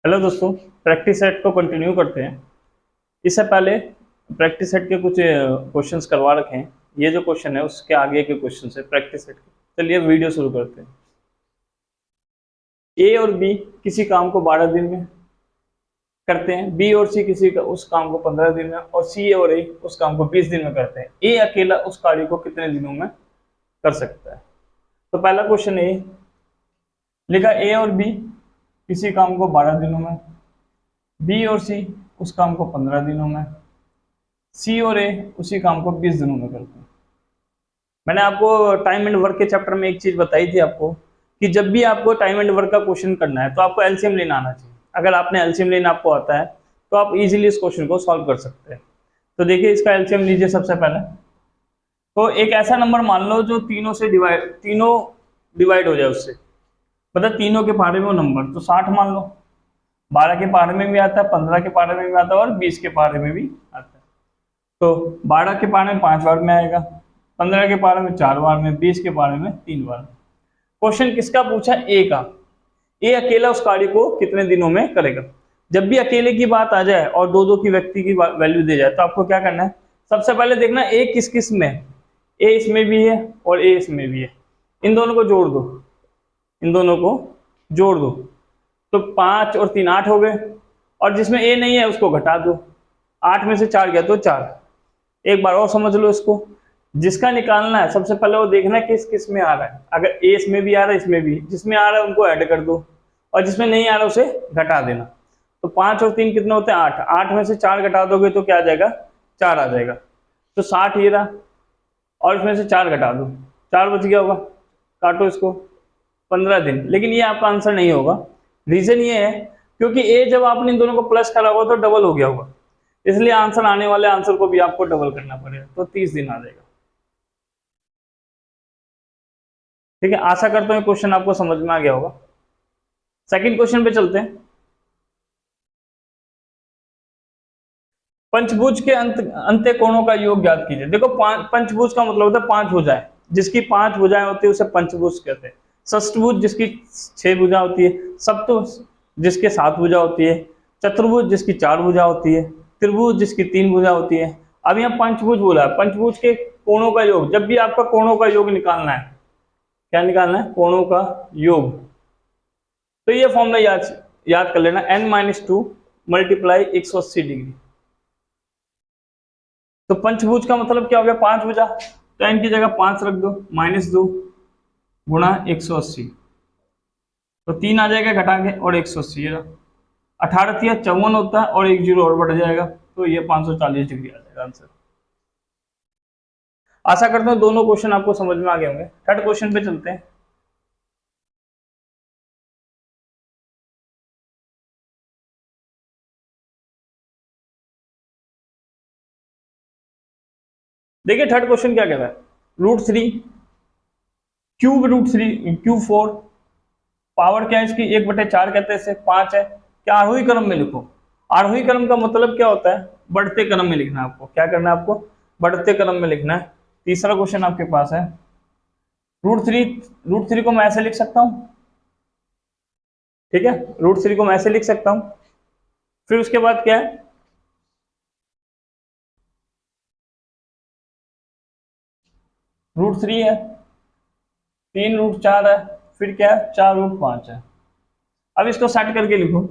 Hello दोस्तों, practice set को continue करते हैं। इससे पहले प्रैक्टिस सेट के कुछ क्वेश्चंस करवा रखे हैं। ये जो क्वेश्चन है उसके आगे के क्वेश्चन है प्रैक्टिस सेट के। चलिए वीडियो शुरू करते हैं। ए और बी किसी काम को 12 दिन में करते हैं, बी और सी उस काम को 15 दिन में, और सी और ए उस काम को 20 दिन में करते हैं। ए अकेला उस कार्य को कितने दिनों में कर सकता है? तो पहला क्वेश्चन ए लिखा, ए और बी किसी काम को 12 दिनों में, बी और सी उस काम को 15 दिनों में, सी और ए उसी काम को 20 दिनों में करते हैं। मैंने आपको टाइम एंड वर्क के चैप्टर में एक चीज बताई थी आपको कि जब भी आपको टाइम एंड वर्क का क्वेश्चन करना है तो आपको एलसीएम लेना आना चाहिए। अगर आपने एलसीएम लेना आपको आता है तो आप इजीली इस क्वेश्चन को सॉल्व कर सकते हैं। तो देखिए इसका एलसीएम लीजिए। सबसे पहले तो एक ऐसा नंबर मान लो जो तीनों डिवाइड हो जाए उससे, मतलब तीनों के पहाड़े में वो नंबर, तो 60 मान लो। 12 के पहाड़े में भी आता है, 15 के पहाड़े में भी आता है और 20 के पहाड़े में भी आता है। तो 12 के पहाड़े में 5 बार में आएगा, 15 के पहाड़े में 4 बार में, 20 के पहाड़े में 3 बार में। क्वेश्चन किसका पूछा? ए का। ए अकेला उस कार्य को कितने दिनों में करेगा? जब भी अकेले की बात आ जाए और दो दो की व्यक्ति की वैल्यू दे जाए तो आपको क्या करना है? सबसे पहले देखना ए किस किस में है। ए इसमें भी है और ए इसमें भी है, इन दोनों को जोड़ दो, इन दोनों को जोड़ दो। तो 5 और 3 8 हो गए, और जिसमें ए नहीं है उसको घटा दो। 8 में से 4 गया तो 4। एक बार और समझ लो इसको। जिसका निकालना है सबसे पहले वो देखना है किस किस में आ रहा है। अगर ए इसमें भी आ रहा है, इसमें भी, जिसमें आ रहा है उनको ऐड कर दो और जिसमें नहीं आ रहा उसे घटा देना। तो 5 और 3 कितने होते हैं? 8। 8 में से 4 घटा दोगे तो क्या आ जाएगा? 4 आ जाएगा। तो 60 ये रहा, और इसमें से 4 घटा दो, 4 बच गया होगा। काटो इसको। 15 दिन। लेकिन ये आपका आंसर नहीं होगा। रीजन ये है क्योंकि ए जब आपने इन दोनों को प्लस करा होगा तो डबल हो गया होगा, इसलिए आंसर आने वाले आंसर को भी आपको डबल करना पड़ेगा, तो 30 दिन आ जाएगा। ठीक है, आशा करता हूँ क्वेश्चन आपको समझ में आ गया होगा। सेकंड क्वेश्चन पे चलते हैं। पंचभुज के अंत्य कोणों का योग ज्ञात कीजिए। देखो पंचभुज का मतलब होता है 5 भुजाएं। जिसकी 5 भुजाएं होती है उसे पंचभुज कहते हैं। षष्ठभुज जिसकी 6 भुजा होती है, सप्तभुज जिसके 7 भुजा होती है, चतुर्भुज जिसकी 4 भुजा होती है, त्रिभुज जिसकी 3 भुजा होती है। अब यहाँ पंचभुज बोला है। पंचभुज के कोणों का योग, जब भी आपका कोणों का योग निकालना है, क्या निकालना है? कोणों का योग। तो ये फॉर्मूला याद कर लेना, n-2 मल्टीप्लाई 180 डिग्री। तो पंचभुज का मतलब क्या हो गया? 5 भुजा। तो n की जगह 5 रख दो, -2 गुणा 180, तो 3 आ जाएगा घटा के, और 180 18 54 होता है, और 1 जीरो और बढ़ जाएगा, तो ये 540 डिग्री आ जाएगा आंसर। आशा करता हूँ दोनों क्वेश्चन आपको समझ में आ गए होंगे। थर्ड क्वेश्चन पे चलते हैं। देखिए थर्ड क्वेश्चन क्या कह रहा है? √3 क्यूब √3 क्यूब 4, पावर क्या है इसकी? 1/4 कहते हैं इसे, 5 है। क्या आरोही क्रम में लिखो। आरोही क्रम का मतलब क्या होता है? बढ़ते क्रम में लिखना है आपको। क्या करना है आपको? बढ़ते क्रम में लिखना है। तीसरा क्वेश्चन आपके पास है √3 को मैं ऐसे लिख सकता हूं, ठीक है, √3 को मैं ऐसे लिख सकता हूं। फिर उसके बाद क्या है? √3 है, 3 √4 है, फिर क्या है? 4 √5 है। अब इसको सेट करके लिखो।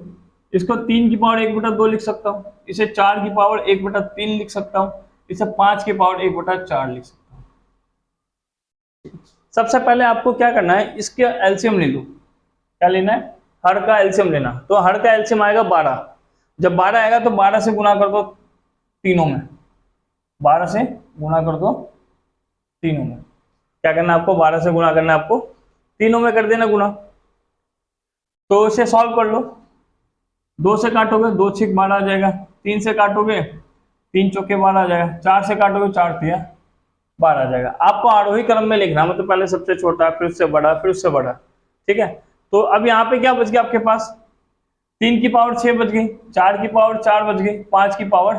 इसको 3 की पावर 1/2 लिख सकता हूँ, इसे 4 की पावर 1/3 लिख सकता हूँ, इसे 5 की पावर 1/4 लिख सकता हूँ। सबसे पहले आपको क्या करना है? इसके एलसीएम ले लो। क्या लेना है? हर का एलसीएम लेना। तो हर का एलसीएम आएगा 12। जब 12 आएगा तो 12 से गुना कर दो तीनों में, 12 से गुना कर दो तीनों में। क्या करना है आपको? 12 से गुना करना है आपको, तीनों में कर देना गुना। तो इसे सॉल्व कर लो। 2 से काटोगे 2 6 12 आ जाएगा, 3 से काटोगे 3 चौके 12 आ जाएगा, 4 से काटोगे 4 तिया 12 आ जाएगा। आपको आरोही क्रम में लिखना, मतलब पहले सबसे छोटा, फिर उससे बड़ा, फिर उससे बड़ा। ठीक है, तो अब यहाँ पे क्या बच गया आपके पास? 3 की पावर 6 बच गई, 4 की पावर 4 बच गई, 5 की पावर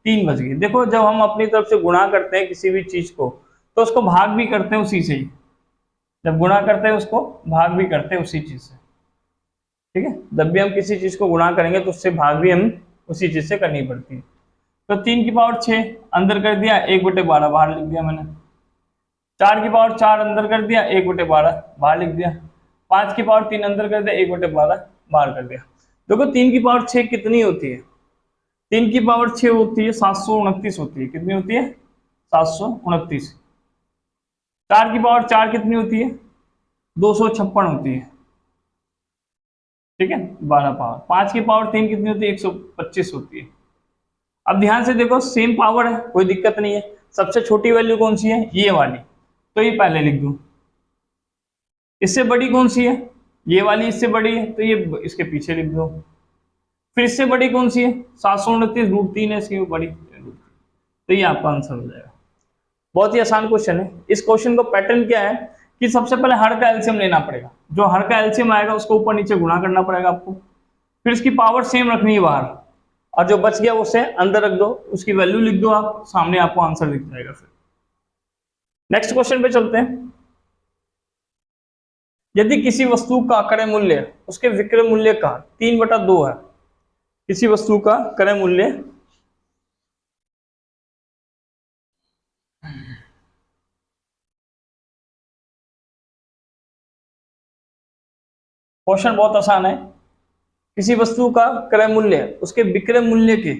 3 बच गई। देखो जब हम अपनी तरफ से गुणा करते हैं किसी भी चीज को तो उसको भाग भी करते हैं उसी से ही। जब गुणा करते हैं उसको भाग भी करते हैं उसी चीज से। ठीक है, जब भी हम किसी चीज को गुणा करेंगे तो उससे भाग भी हम उसी चीज से करनी पड़ती है। तो 3 की पावर 6 अंदर कर दिया, 1/12 बाहर लिख दिया मैंने। 4 की पावर 4 अंदर कर दिया, 1/12 बाहर लिख दिया। 5 की पावर 3 अंदर कर दिया, 1/12 बाहर कर दिया। देखो 3 की पावर 6 कितनी होती है? 3 की पावर 6 होती है 729 होती है। कितनी होती है? 729। 4 की पावर 4 कितनी होती है? 256 होती है। ठीक है, 12 पावर। 5 की पावर 3 कितनी होती है? 125 होती है। अब ध्यान से देखो, सेम पावर है, कोई दिक्कत नहीं है। सबसे छोटी वैल्यू कौन सी है? ये वाली, तो ये पहले लिख दूं। इससे बड़ी कौन सी है? ये वाली इससे बड़ी है, तो ये इसके पीछे लिख दो। फिर इससे बड़ी कौन सी है? 729 √3 है इसकी बड़ी, तो ये आपका आंसर हो जाएगा। बहुत ही आसान क्वेश्चन है। इस क्वेश्चन का पैटर्न क्या है कि सबसे पहले हर का एलसीएम लेना पड़ेगा, जो हर का एलसीएम आएगा उसको ऊपर नीचे गुणा करना पड़ेगा आपको, फिर इसकी पावर सेम रखनी है बाहर, और जो बच गया उसे अंदर रख दो, उसकी वैल्यू लिख दो, आप सामने आपको आंसर दिख जाएगा। फिर नेक्स्ट क्वेश्चन पे चलते हैं। यदि किसी वस्तु का क्रय मूल्य उसके विक्रय मूल्य का 3/2 है, किसी वस्तु का क्रय मूल्य क्वेश्चन बहुत आसान है। किसी वस्तु का क्रय मूल्य उसके विक्रय मूल्य के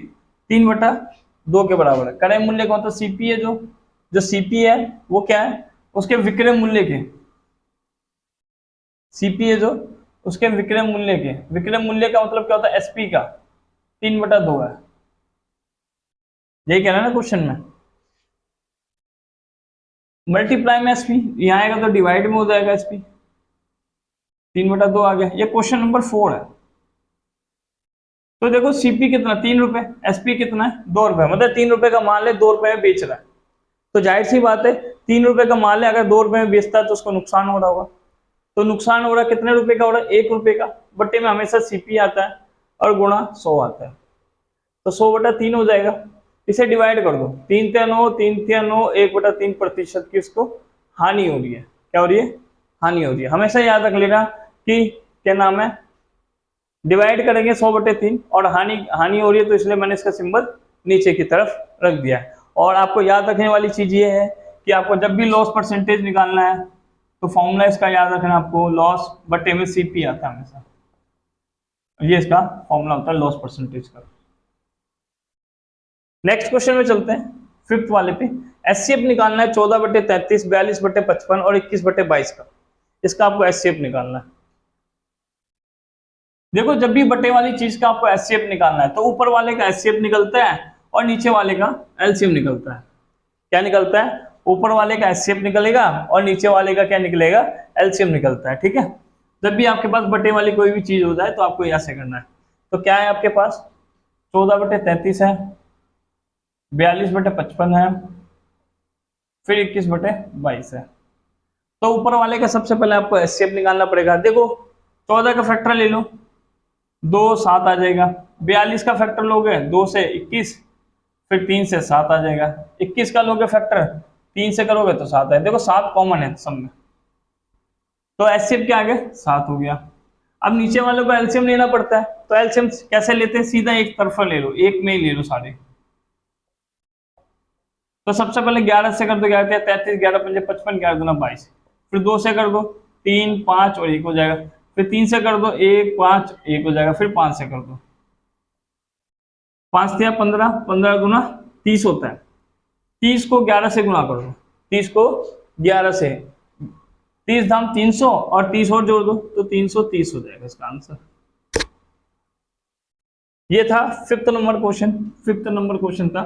3/2 के बराबर है। क्रय मूल्य का मतलब सीपी है, जो सीपी है वो क्या है? उसके विक्रय मूल्य के, सीपी है जो उसके विक्रय मूल्य के, विक्रय मूल्य का मतलब क्या होता है? एसपी का 3/2 है। यही कह रहा है ना क्वेश्चन में। मल्टीप्लाई में एसपी, यहाँ आएगा तो डिवाइड में हो जाएगा एसपी, 3/2 आ गया। ये क्वेश्चन नंबर 4 है। तो देखो सीपी कितना? 3 रुपए, एसपी कितना है? 2 रुपए, मतलब 3 रुपए का माल है, 2 रुपए में बेच रहा है। तो जाहिर सी बात है 3 रुपए का माल है, अगर 2 रुपए में बेचता है तो उसको नुकसान हो रहा होगा। तो नुकसान हो रहा है कितने रुपए का? हो रहा है 1 रुपए का। बट्टे में हमेशा सीपी आता है और गुणा 100 आता है, तो 100/3 हो जाएगा। इसे डिवाइड कर दो, 3×9, 3×9, 1/3% की उसको हानि हो रही है। क्या हो रही है? हानि हो रही है। हमेशा याद रख लेना कि क्या नाम है, डिवाइड करेंगे 100/3 और हानि हानि हो रही है, तो इसलिए मैंने इसका सिंबल नीचे की तरफ रख दिया है। और आपको याद रखने वाली चीज ये है कि आपको जब भी लॉस परसेंटेज निकालना है तो फॉर्मूला इसका याद रखना, आपको लॉस बटे में सीपी आता है हमेशा। ये इसका फॉर्मूला होता है लॉस परसेंटेज का। नेक्स्ट क्वेश्चन में चलते हैं, फिफ्थ वाले पे। एचसीएफ निकालना है 14/33, 42/55 और 21/22 का। इसका आपको एचसीएफ निकालना है। देखो जब भी बटे वाली चीज का आपको एचसीएफ निकालना है तो ऊपर वाले का एचसीएफ निकलता है और नीचे वाले का एलसीएम निकलता है। क्या निकलता है? ऊपर वाले का एचसीएफ निकलेगा और नीचे वाले का क्या निकलेगा? एलसीएम निकलता है। ठीक है, जब भी आपके पास बटे वाली कोई भी चीज हो जाए तो आपको ऐसे करना है। तो क्या है आपके पास? 14/33 है, 42/55 है, फिर 21/22 है। तो ऊपर वाले का सबसे पहले आपको एचसीएफ निकालना पड़ेगा। देखो 14 का फैक्टर ले लो, 2 7 आ जाएगा। 42 का फैक्टर लोगे 2 से 21, फिर 3 से 7 आ जाएगा। 21 का लोगे फैक्टर 3 से करोगे तो 7 है। देखो 7 कॉमन है सब में, तो एचसीएफ क्या आ गया? 7 हो गया। अब नीचे वालों को एलसीएम लेना पड़ता है, तो एलसीएम कैसे लेते हैं? सीधा एक तरफा ले लो, एक में ही ले लो सारे। तो सबसे पहले 11 से कर दो, 11 33, 11×5 = 55, 11×2 = 22। फिर 2 से कर दो 3 5 और 1 हो जाएगा। फिर 3 से कर दो 1 5 1 हो जाएगा। फिर 5 से कर दो, 5 × 15, 15×30 होता है। 30 को 11 से गुणा कर दो, 30 को 11 से, 30 धाम 300 और 30 और जोड़ दो तो 330 हो जाएगा इसका आंसर। ये था fifth number question, fifth number question था,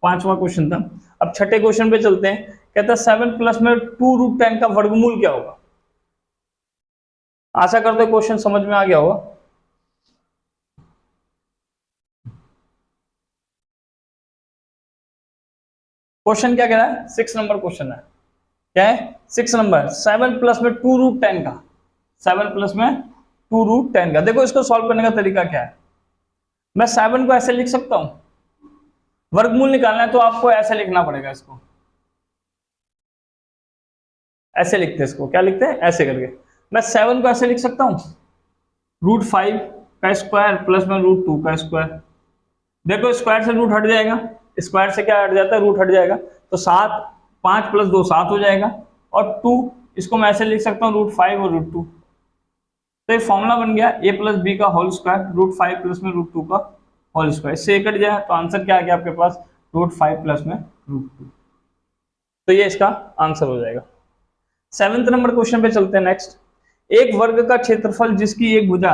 5वां क्वेश्चन था। अब छठे क्वेश्चन पे चलते हैं। कहता है 7+ में 2√10 का वर्गमूल क्या होगा? आशा करते क्वेश्चन समझ में आ गया होगा। क्वेश्चन क्या कह रहा है? 6 नंबर क्वेश्चन है। क्या है? 6 नंबर। 7+ में 2√10 का, 7+ में 2√10 का। देखो इसको सॉल्व करने का तरीका क्या है? मैं 7 को ऐसे लिख सकता हूं, वर्गमूल निकालना है तो आपको ऐसे लिखना पड़ेगा। इसको ऐसे लिखते हैं, इसको क्या लिखते हैं? ऐसे करके। मैं 7 को ऐसे लिख सकता हूं, √5 का स्क्वायर प्लस में √2 का स्क्वायर। देखो स्क्वायर से रूट हट जाएगा, स्क्वायर से क्या हट जाता है, रूट हट जाएगा, तो 7, 5 + 2 7 हो जाएगा, और 2 इसको मैं ऐसे लिख सकता हूँ √5 और √2। तो ये फॉर्मूला बन गया a + b का होल स्क्वायर √5 प्लस में √2 का होल स्क्वायर। इससे कट जाए तो आंसर क्या आ गया आपके पास, √5 प्लस में √2। तो ये इसका आंसर हो जाएगा। 7th नंबर क्वेश्चन पे चलते हैं नेक्स्ट। एक वर्ग का क्षेत्रफल जिसकी एक भुजा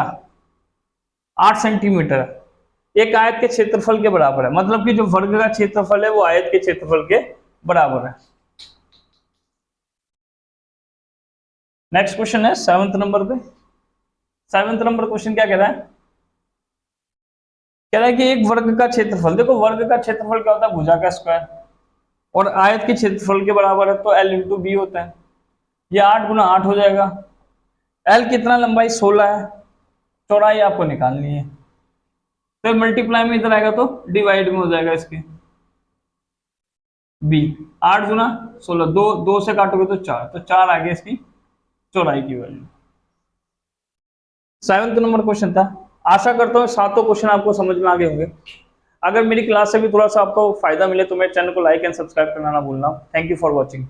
8 सेंटीमीटर है एक आयत के क्षेत्रफल के बराबर है, मतलब कि जो वर्ग का क्षेत्रफल है वो आयत के क्षेत्रफल के बराबर है। नेक्स्ट क्वेश्चन है 7th नंबर पे। 7th नंबर क्वेश्चन क्या कह रहा है, कह रहा है कि एक वर्ग का क्षेत्रफल, देखो वर्ग का क्षेत्रफल क्या होता है, भुजा का स्क्वायर, और आयत के क्षेत्रफल के बराबर है तो L × B होता है। ये 8 × 8 हो जाएगा। L कितना, लंबाई 16 है, चौड़ाई आपको निकालनी है, तो मल्टीप्लाई में इधर आएगा तो डिवाइड में हो जाएगा इसके B। 8 × 16, 2 से काटोगे तो 4, तो 4 आ गया इसकी चौड़ाई की वैल्यू। 7th नंबर क्वेश्चन था। आशा करता हूँ सातों क्वेश्चन आपको समझ में आ गए होंगे। अगर मेरी क्लास से भी थोड़ा सा आपको फायदा मिले तो मेरे चैनल को लाइक एंड सब्सक्राइब करना ना भूलना। Thank you for watching.